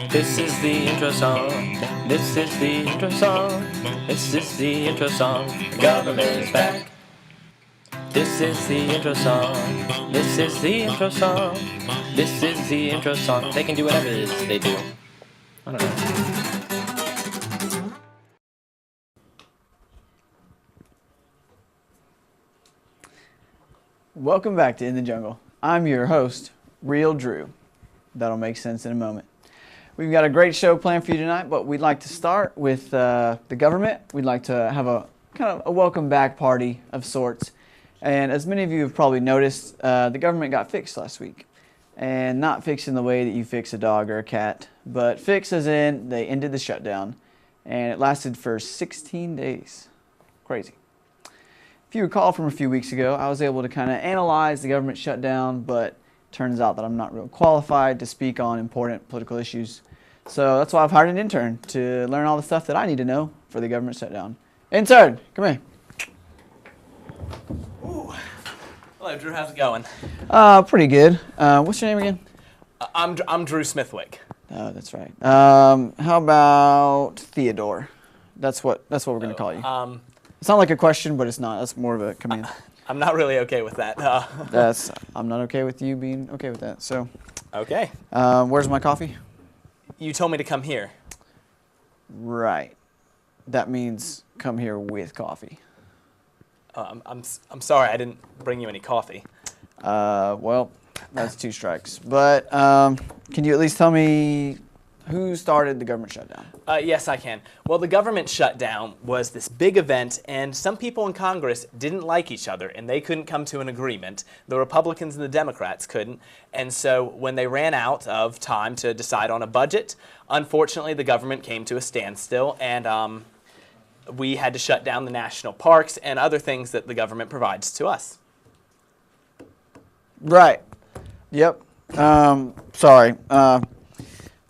This is the intro song. This is the intro song. This is the intro song. The government is back. This is the intro song. This is the intro song. This is the intro song. They can do whatever it is they do. I don't know. Welcome back to In the Jungle. I'm your host, Real Drew. That'll make sense in a moment. We've got a great show planned for you tonight, but we'd like to start with the government. We'd like to have a kind of a welcome back party of sorts. And as many of you have probably noticed, the government got fixed last week. And not fixed in the way that you fix a dog or a cat, but fixed as in they ended the shutdown. And it lasted for 16 days. Crazy. If you recall from a few weeks ago, I was able to kind of analyze the government shutdown, but turns out that I'm not real qualified to speak on important political issues. So that's why I've hired an intern to learn all the stuff that I need to know for the government shutdown. Intern, come here. Ooh. Hello, Drew. How's it going? Pretty good. What's your name again? I'm Drew Smithwick. Oh, that's right. How about Theodore? That's what we're going to call you. It's not like a question, but it's not. That's more of a command. I'm not really okay with that. I'm not okay with you being okay with that. So. Okay. Where's my coffee? You told me to come here. Right. That means come here with coffee. I'm sorry, I didn't bring you any coffee. Well, that's 2 strikes. But can you at least tell me who started the government shutdown? Yes, I can. Well, the government shutdown was this big event, and some people in Congress didn't like each other, and they couldn't come to an agreement. The Republicans and the Democrats couldn't. And so when they ran out of time to decide on a budget, unfortunately, the government came to a standstill, and we had to shut down the national parks and other things that the government provides to us. Right. Yep. Sorry.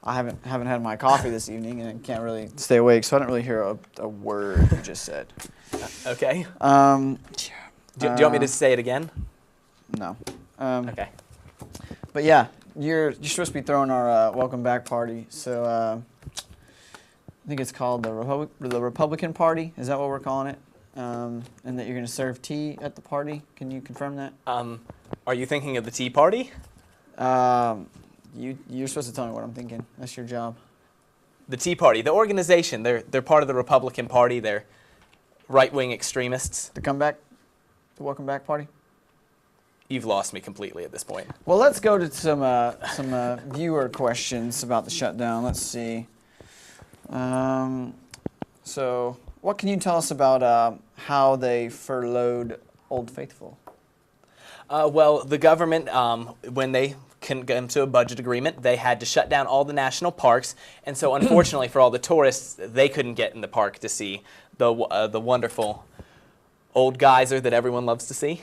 I haven't had my coffee this evening and can't really stay awake, so I didn't really hear a word you just said. Okay. Do you want me to say it again? No. Okay. But yeah, you're supposed to be throwing our welcome back party. So I think it's called the Republican Party. Is that what we're calling it? And that you're going to serve tea at the party. Can you confirm that? Are you thinking of the Tea Party? You're supposed to tell me what I'm thinking. That's your job. The Tea Party, the organization, they're part of the Republican Party. They're right-wing extremists. The welcome back party? You've lost me completely at this point. Well, let's go to some viewer questions about the shutdown. Let's see. So, what can you tell us about how they furloughed Old Faithful? Well, the government, when they couldn't get into a budget agreement, they had to shut down all the national parks, and so unfortunately for all the tourists, they couldn't get in the park to see the wonderful old geyser that everyone loves to see.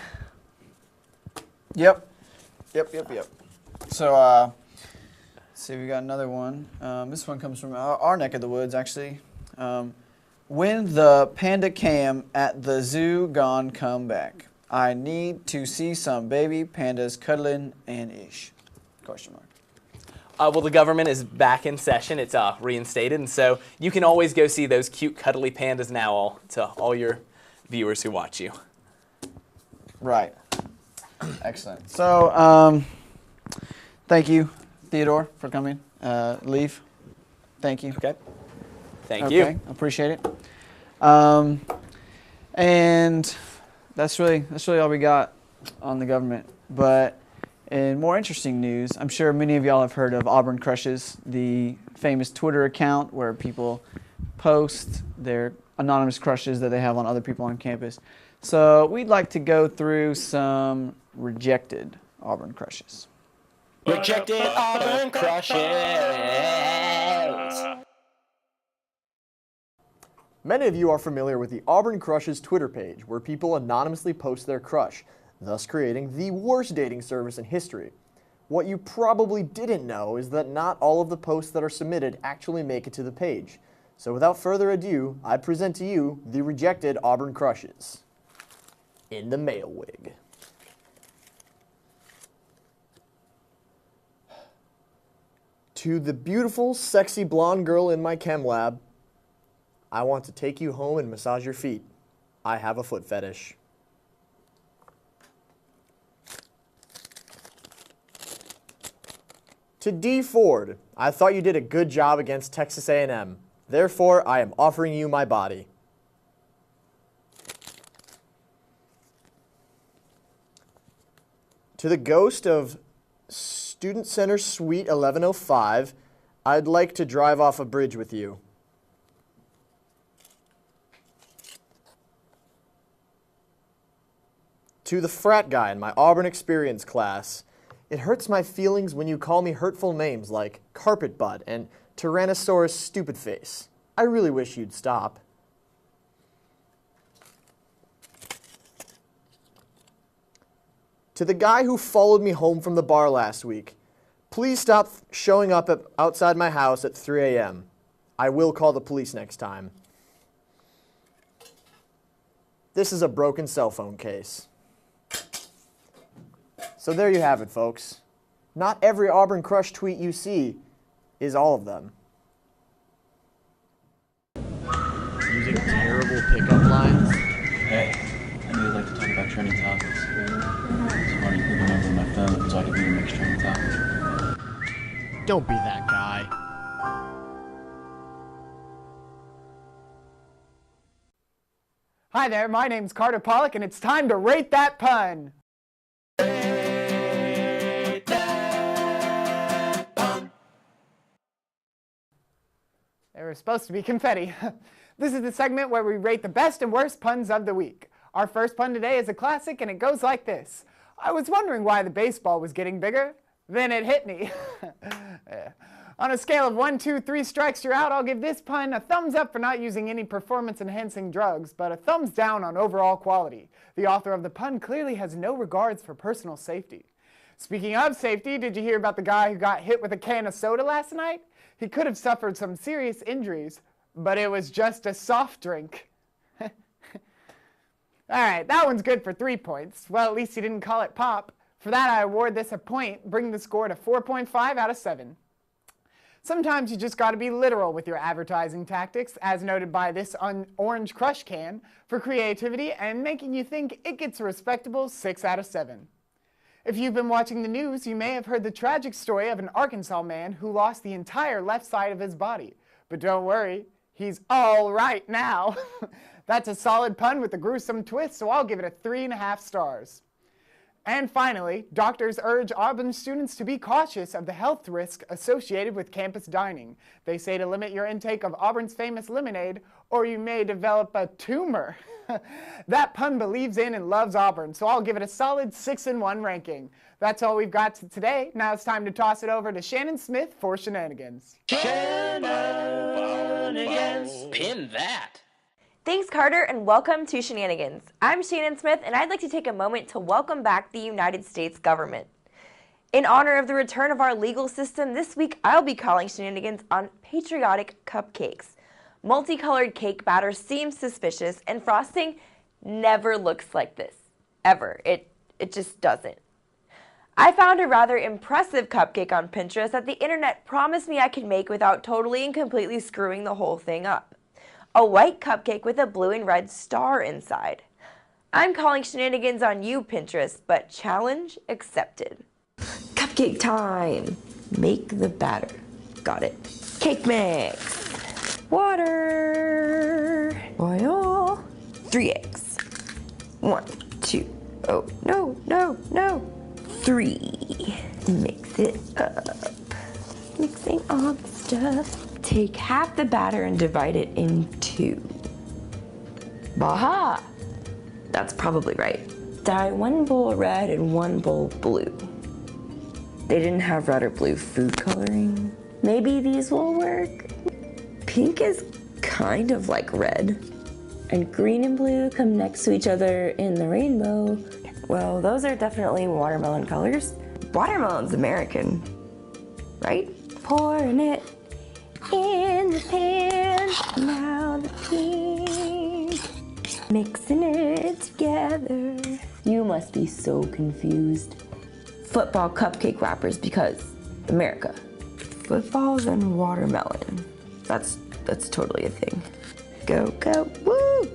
Yep. So, let's see, we got another one. This one comes from our neck of the woods, actually. When the panda cam at the zoo gone come back? I need to see some baby pandas cuddling and ish. Question mark. Well, the government is back in session. It's reinstated, and so you can always go see those cute, cuddly pandas now to all your viewers who watch you. Right. Excellent. So, thank you, Theodore, for coming. Leave. Thank you. Okay. Thank you. Appreciate it. And that's really all we got on the government. But in more interesting news, I'm sure many of y'all have heard of Auburn Crushes, the famous Twitter account where people post their anonymous crushes that they have on other people on campus. So we'd like to go through some rejected Auburn crushes. Rejected Auburn crushes. Many of you are familiar with the Auburn Crushes Twitter page, where people anonymously post their crush, thus creating the worst dating service in history. What you probably didn't know is that not all of the posts that are submitted actually make it to the page. So without further ado, I present to you the rejected Auburn crushes. In the male wig. To the beautiful, sexy blonde girl in my chem lab, I want to take you home and massage your feet. I have a foot fetish. To D. Ford, I thought you did a good job against Texas A&M. Therefore, I am offering you my body. To the ghost of Student Center Suite 1105, I'd like to drive off a bridge with you. To the frat guy in my Auburn Experience class, it hurts my feelings when you call me hurtful names like Carpet Butt and Tyrannosaurus Stupid Face. I really wish you'd stop. To the guy who followed me home from the bar last week, please stop showing up outside my house at 3 a.m. I will call the police next time. This is a broken cell phone case. So there you have it, folks. Not every Auburn Crush tweet you see is all of them. Using terrible pickup lines. Hey, I knew you'd like to talk about trending topics. So why don't you put your number on my phone so I can be your next trending topic? Don't be that guy. Hi there, my name's Carter Pollock, and it's time to rate that pun. There was supposed to be confetti. This is the segment where we rate the best and worst puns of the week. Our first pun today is a classic, and it goes like this. I was wondering why the baseball was getting bigger. Then it hit me. Yeah. On a scale of 1, 2, 3 strikes you're out, I'll give this pun a thumbs up for not using any performance-enhancing drugs, but a thumbs down on overall quality. The author of the pun clearly has no regards for personal safety. Speaking of safety, did you hear about the guy who got hit with a can of soda last night? He could have suffered some serious injuries, but it was just a soft drink. All right, that one's good for 3 points. Well, at least he didn't call it pop. For that, I award this a point, bringing the score to 4.5 out of 7. Sometimes you just got to be literal with your advertising tactics, as noted by this Orange Crush can, for creativity and making you think it gets a respectable 6 out of 7. If you've been watching the news, you may have heard the tragic story of an Arkansas man who lost the entire left side of his body. But don't worry, he's all right now. That's a solid pun with a gruesome twist, so I'll give it a 3.5 stars. And finally, doctors urge Auburn students to be cautious of the health risk associated with campus dining. They say to limit your intake of Auburn's famous lemonade, or you may develop a tumor. That pun believes in and loves Auburn, so I'll give it a solid 6-1 ranking. That's all we've got today. Now it's time to toss it over to Shannon Smith for Shenanigans. Shenanigans. Pin that. Thanks, Carter, and welcome to Shenanigans. I'm Shannon Smith, and I'd like to take a moment to welcome back the United States government. In honor of the return of our legal system, this week I'll be calling Shenanigans on patriotic cupcakes. Multicolored cake batter seems suspicious, and frosting never looks like this. Ever. It just doesn't. I found a rather impressive cupcake on Pinterest that the internet promised me I could make without totally and completely screwing the whole thing up. A white cupcake with a blue and red star inside. I'm calling Shenanigans on you, Pinterest, but challenge accepted. Cupcake time! Make the batter. Got it. Cake mix. Water. Oil. 3 eggs. 1, 2. Oh, no. 3. Mix it up. Mixing all the stuff. Take half the batter and divide it in 2. Baha! That's probably right. Dye 1 bowl red and 1 bowl blue. They didn't have red or blue food coloring. Maybe these will work. Pink is kind of like red. And green and blue come next to each other in the rainbow. Well, those are definitely watermelon colors. Watermelon's American, right? Pouring it in the pan, now the pink, mixing it together. You must be so confused. Football cupcake wrappers because America. footballs and watermelon. That's totally a thing. Go, go, woo!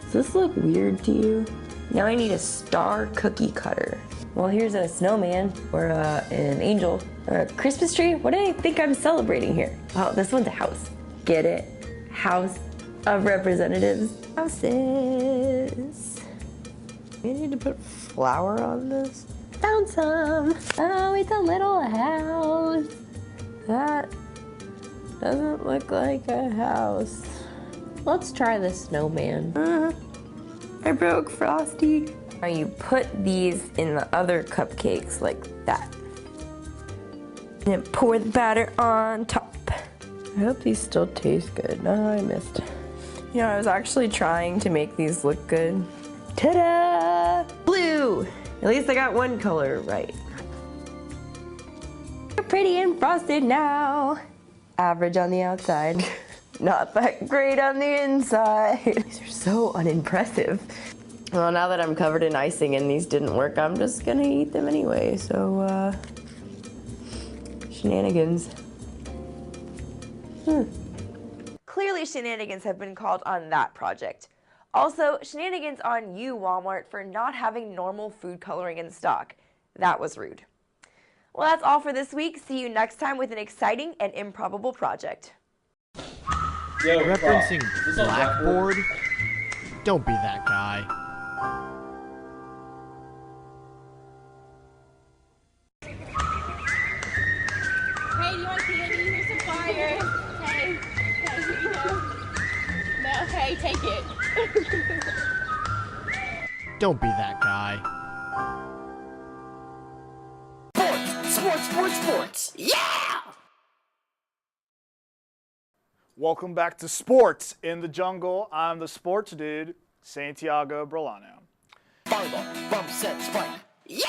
Does this look weird to you? Now I need a star cookie cutter. Well, here's a snowman, or an angel, or a Christmas tree. What do I think I'm celebrating here? Oh, this one's a house. Get it? House of Representatives. Houses. We need to put flour on this. Found some. Oh, it's a little house. That doesn't look like a house. Let's try the snowman. I broke Frosty. Now you put these in the other cupcakes like that. And then pour the batter on top. I hope these still taste good. No, I missed. You know, I was actually trying to make these look good. Ta-da! Blue! At least I got one color right. They're pretty and frosted now. Average on the outside. Not that great on the inside. These are so unimpressive. Well, now that I'm covered in icing and these didn't work, I'm just gonna eat them anyway, so, shenanigans. Clearly shenanigans have been called on that project. Also, shenanigans on you, Walmart, for not having normal food coloring in stock. That was rude. Well, that's all for this week. See you next time with an exciting and improbable project. Referencing Blackboard? Don't be that guy. Hey, you want candy? Here's some fire. Hey, you know. No, hey, take it. Don't be that guy. Sports. Yeah! Welcome back to Sports in the Jungle. I'm the sports dude, Santiago Brolano. Volleyball, bump, set, spike. Yeah!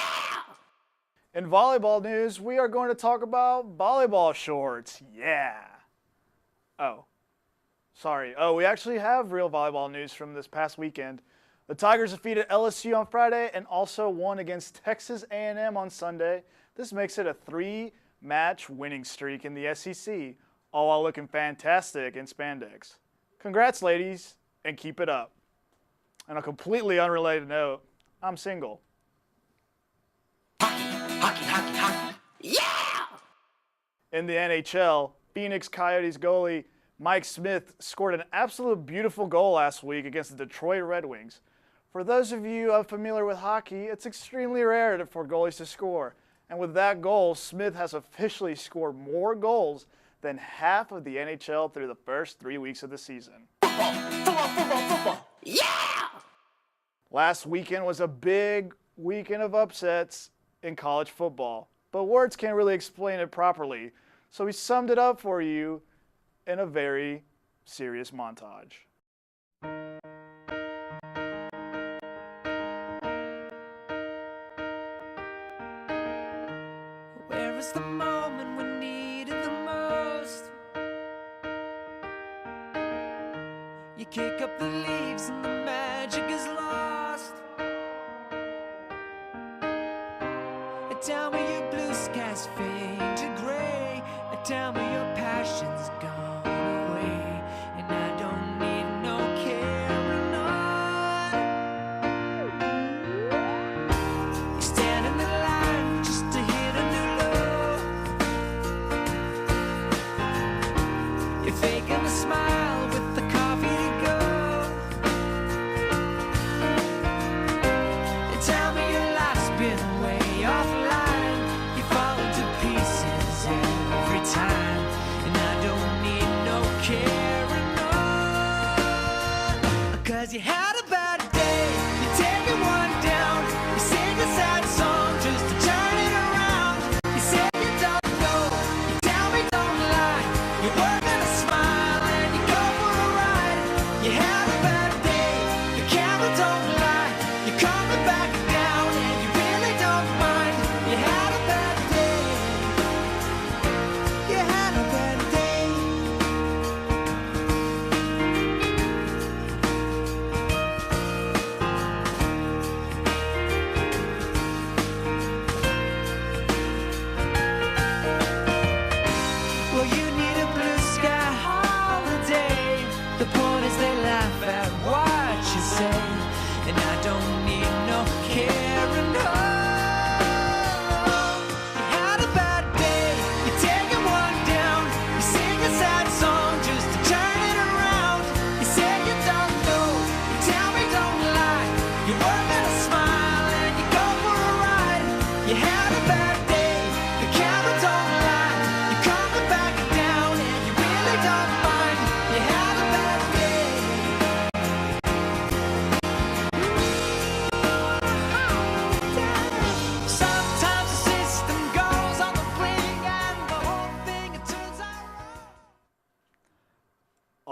In volleyball news, we are going to talk about volleyball shorts. Yeah. Oh, sorry. Oh, we actually have real volleyball news from this past weekend. The Tigers defeated LSU on Friday and also won against Texas A&M on Sunday. This makes it a 3-match winning streak in the SEC, all while looking fantastic in spandex. Congrats, ladies, and keep it up. On a completely unrelated note, I'm single. Hockey. Yeah! In the NHL, Phoenix Coyotes goalie Mike Smith scored an absolute beautiful goal last week against the Detroit Red Wings. For those of you unfamiliar with hockey, it's extremely rare for goalies to score. And with that goal, Smith has officially scored more goals than half of the NHL through the first 3 weeks of the season. Football. Yeah! Last weekend was a big weekend of upsets in college football, but words can't really explain it properly, so we summed it up for you in a very serious montage. Where is the moment we needed the most? You kick up the leaves and the magic is lost. Tell me your blue skies fade to gray. Tell me your passion's gone away. And I don't need no carrying on. You stand in the line just to hit a new low. You're faking the smile with the coffee to go. And tell me your life's been way offline. You fall into pieces every time, and I don't need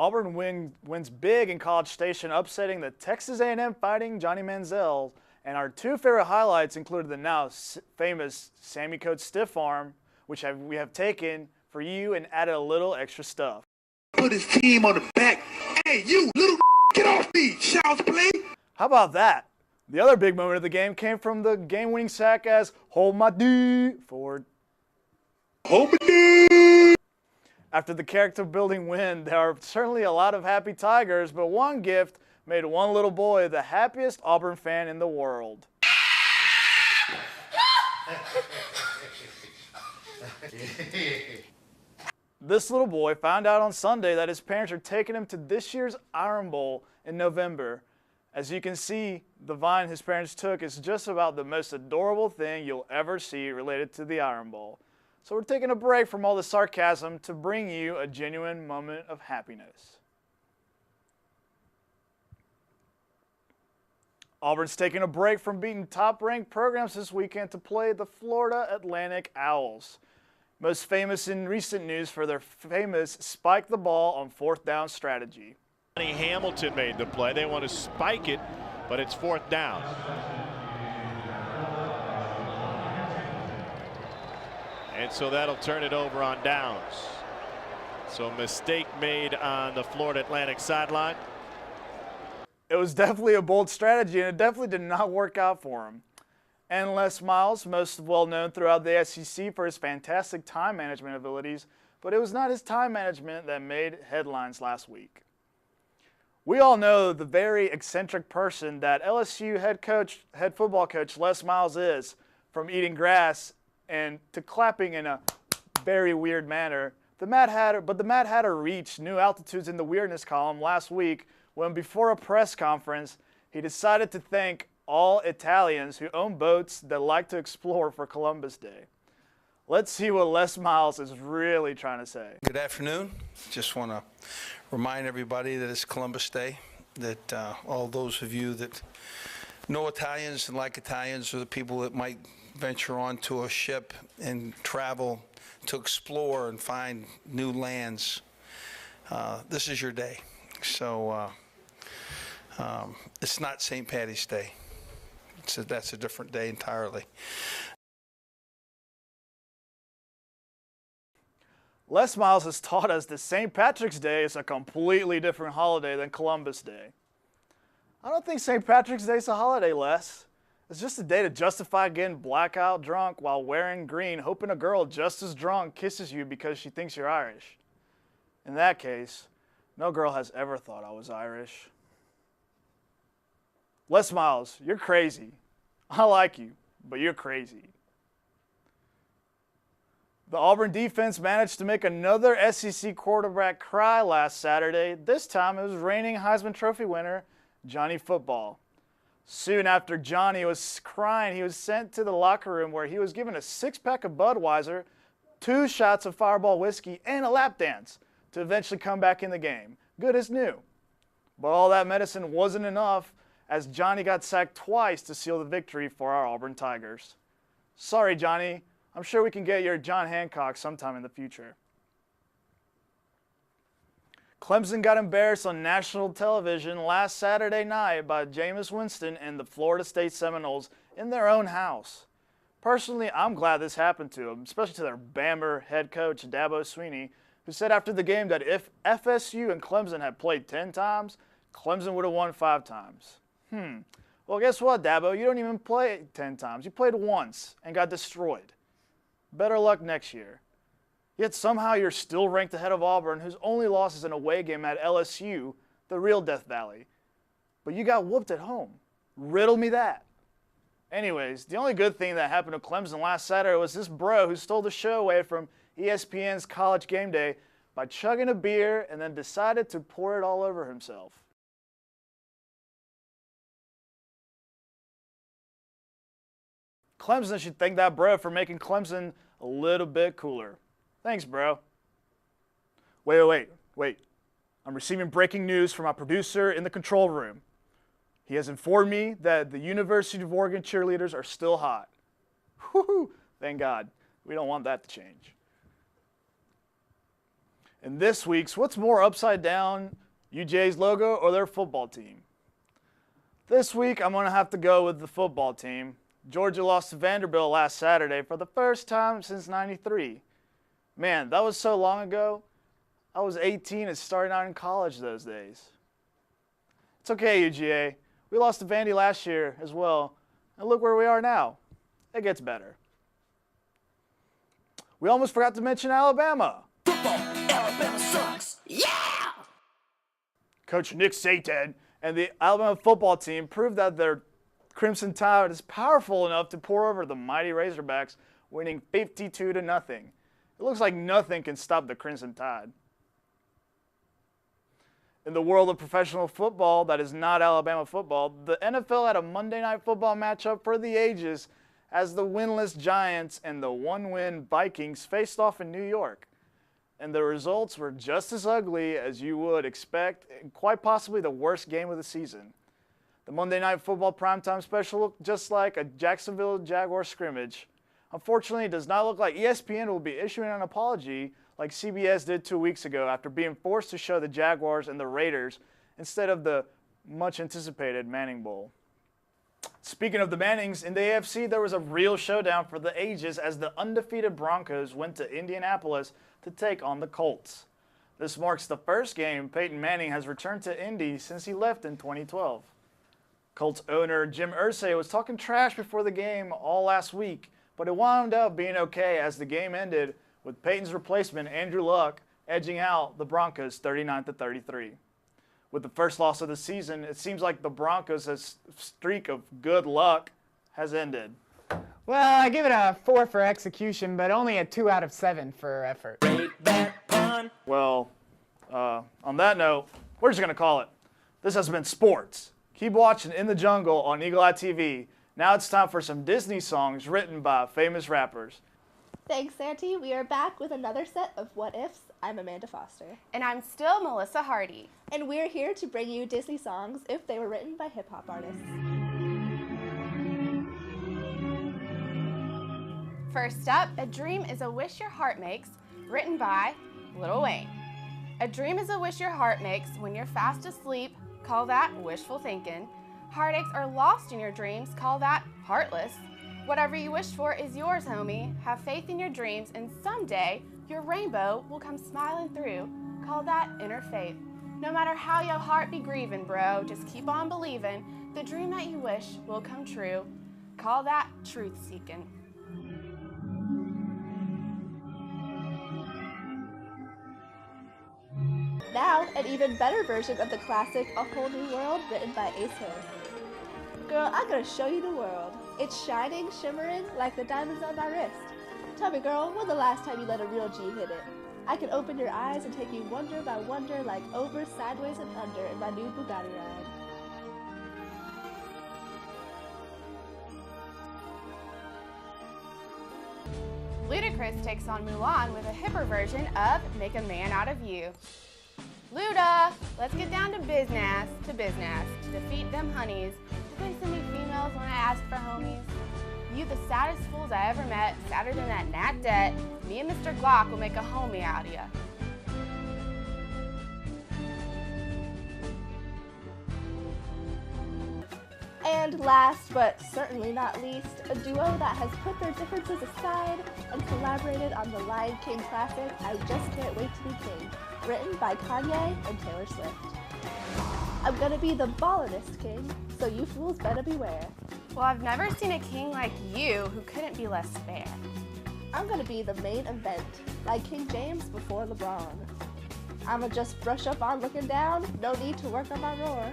Auburn wins big in College Station, upsetting the Texas A&M Fighting Johnny Manziel. And our two favorite highlights included the now famous Sammy Coates stiff arm, which we have taken for you and added a little extra stuff. Put his team on the back. Hey, you little get off me. Child's play. How about that? The other big moment of the game came from the game-winning sack as Hold My D forward. Hold my D. After the character-building win, there are certainly a lot of happy Tigers, but one gift made one little boy the happiest Auburn fan in the world. This little boy found out on Sunday that his parents are taking him to this year's Iron Bowl in November. As you can see, the vine his parents took is just about the most adorable thing you'll ever see related to the Iron Bowl. So we're taking a break from all the sarcasm to bring you a genuine moment of happiness. Auburn's taking a break from beating top-ranked programs this weekend to play the Florida Atlantic Owls, most famous in recent news for their famous spike the ball on fourth down strategy. Hamilton made the play. They want to spike it, but it's fourth down. And so that'll turn it over on downs. So mistake made on the Florida Atlantic sideline. It was definitely a bold strategy, and it definitely did not work out for him. And Les Miles, most well known throughout the SEC for his fantastic time management abilities, but it was not his time management that made headlines last week. We all know the very eccentric person that LSU head football coach Les Miles is, from eating grass and to clapping in a very weird manner. The Mad Hatter reached new altitudes in the weirdness column last week when, before a press conference, he decided to thank all Italians who own boats that like to explore for Columbus Day. Let's see what Les Miles is really trying to say. Good afternoon. Just want to remind everybody that it's Columbus Day, that all those of you that know Italians and like Italians are the people that might venture onto a ship and travel to explore and find new lands. This is your day. So it's not St. Paddy's Day. That's a different day entirely. Les Miles has taught us that St. Patrick's Day is a completely different holiday than Columbus Day. I don't think St. Patrick's Day is a holiday, Les. It's just a day to justify getting blackout drunk while wearing green, hoping a girl just as drunk kisses you because she thinks you're Irish. In that case, no girl has ever thought I was Irish. Les Miles, you're crazy. I like you, but you're crazy. The Auburn defense managed to make another SEC quarterback cry last Saturday. This time it was reigning Heisman Trophy winner Johnny Football. Soon after Johnny was crying, he was sent to the locker room where he was given a six-pack of Budweiser, 2 shots of Fireball whiskey, and a lap dance to eventually come back in the game. Good as new. But all that medicine wasn't enough, as Johnny got sacked twice to seal the victory for our Auburn Tigers. Sorry, Johnny. I'm sure we can get your John Hancock sometime in the future. Clemson got embarrassed on national television last Saturday night by Jameis Winston and the Florida State Seminoles in their own house. Personally, I'm glad this happened to them, especially to their Bammer head coach, Dabo Swinney, who said after the game that if FSU and Clemson had played 10 times, Clemson would have won 5 times. Well, guess what, Dabo? You don't even play 10 times. You played once and got destroyed. Better luck next year. Yet somehow you're still ranked ahead of Auburn, whose only loss is an away game at LSU, the real Death Valley. But you got whooped at home. Riddle me that. Anyways, the only good thing that happened to Clemson last Saturday was this bro who stole the show away from ESPN's College Game Day by chugging a beer and then decided to pour it all over himself. Clemson should thank that bro for making Clemson a little bit cooler. Thanks, bro. Wait. I'm receiving breaking news from our producer in the control room. He has informed me that the University of Oregon cheerleaders are still hot. Whew, thank God. We don't want that to change. In this week's What's More Upside Down, UGA's logo or their football team? This week, I'm going to have to go with the football team. Georgia lost to Vanderbilt last Saturday for the first time since '93. Man, that was so long ago. I was 18 and starting out in college those days. It's okay, UGA. We lost to Vandy last year as well, and look where we are now. It gets better. We almost forgot to mention Alabama. Alabama sucks. Yeah! Coach Nick Saban and the Alabama football team proved that their Crimson Tide is powerful enough to pour over the mighty Razorbacks, winning 52-0. It looks like nothing can stop the Crimson Tide. In the world of professional football that is not Alabama football, the NFL had a Monday Night Football matchup for the ages as the winless Giants and the one-win Vikings faced off in New York. And the results were just as ugly as you would expect, and quite possibly the worst game of the season. The Monday Night Football primetime special looked just like a Jacksonville Jaguars scrimmage. Unfortunately, it does not look like ESPN will be issuing an apology like CBS did 2 weeks ago after being forced to show the Jaguars and the Raiders instead of the much-anticipated Manning Bowl. Speaking of the Mannings, in the AFC there was a real showdown for the ages as the undefeated Broncos went to Indianapolis to take on the Colts. This marks the first game Peyton Manning has returned to Indy since he left in 2012. Colts owner Jim Irsay was talking trash before the game all last week, but it wound up being okay as the game ended with Peyton's replacement Andrew Luck edging out the Broncos 39-33. With the first loss of the season, it seems like the Broncos' streak of good luck has ended. Well, I give it a 4 for execution, but only a 2 out of 7 for effort. Well, on that note, we're just going to call it. This has been sports. Keep watching In the Jungle on Eagle Eye TV. Now it's time for some Disney songs written by famous rappers. Thanks, Auntie. We are back with another set of What Ifs. I'm Amanda Foster. And I'm still Melissa Hardy. And we're here to bring you Disney songs if they were written by hip-hop artists. First up, A Dream is a Wish Your Heart Makes, written by Lil Wayne. A dream is a wish your heart makes when you're fast asleep, call that wishful thinking. Heartaches are lost in your dreams, call that heartless. Whatever you wish for is yours, homie. Have faith in your dreams, and someday your rainbow will come smiling through. Call that inner faith. No matter how your heart be grieving, bro, just keep on believing. The dream that you wish will come true. Call that truth seeking. Now, an even better version of the classic A Whole New World written by Ace Hill. Girl, I'm gonna show you the world. It's shining, shimmering, like the diamonds on my wrist. Tell me, girl, when the last time you let a real G hit it? I can open your eyes and take you wonder by wonder, like over, sideways, and under in my new Bugatti ride. Ludacris takes on Mulan with a hipper version of Make a Man Out of You. Luda, let's get down to business, to defeat them honeys. Do they send me females when I ask for homies? You the saddest fools I ever met, sadder than that Nat debt. Me and Mr. Glock will make a homie out of ya. And last, but certainly not least, a duo that has put their differences aside and collaborated on the Lion King classic, I Just Can't Wait to Be King, written by Kanye and Taylor Swift. I'm gonna be the ballinest king, so you fools better beware. Well, I've never seen a king like you who couldn't be less fair. I'm gonna be the main event, like King James before LeBron. I'ma just brush up on looking down, no need to work on my roar.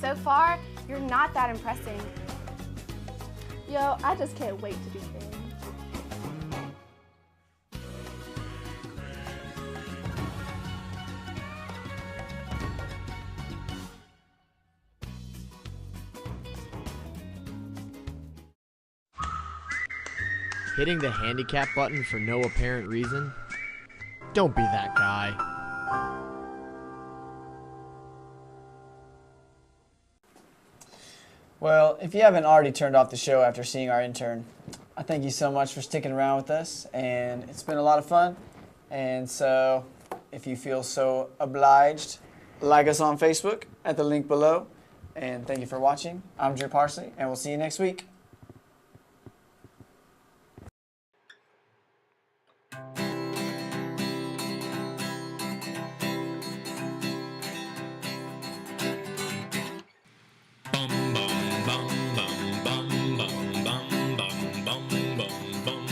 So far, you're not that impressing. Yo, I just can't wait to be king. Hitting the handicap button for no apparent reason? Don't be that guy. Well, if you haven't already turned off the show after seeing our intern, I thank you so much for sticking around with us, and it's been a lot of fun. And so if you feel so obliged, like us on Facebook at the link below. And thank you for watching. I'm Drew Parsley, and we'll see you next week. Bum bum bum bum bum bum bum bum bum bum bum.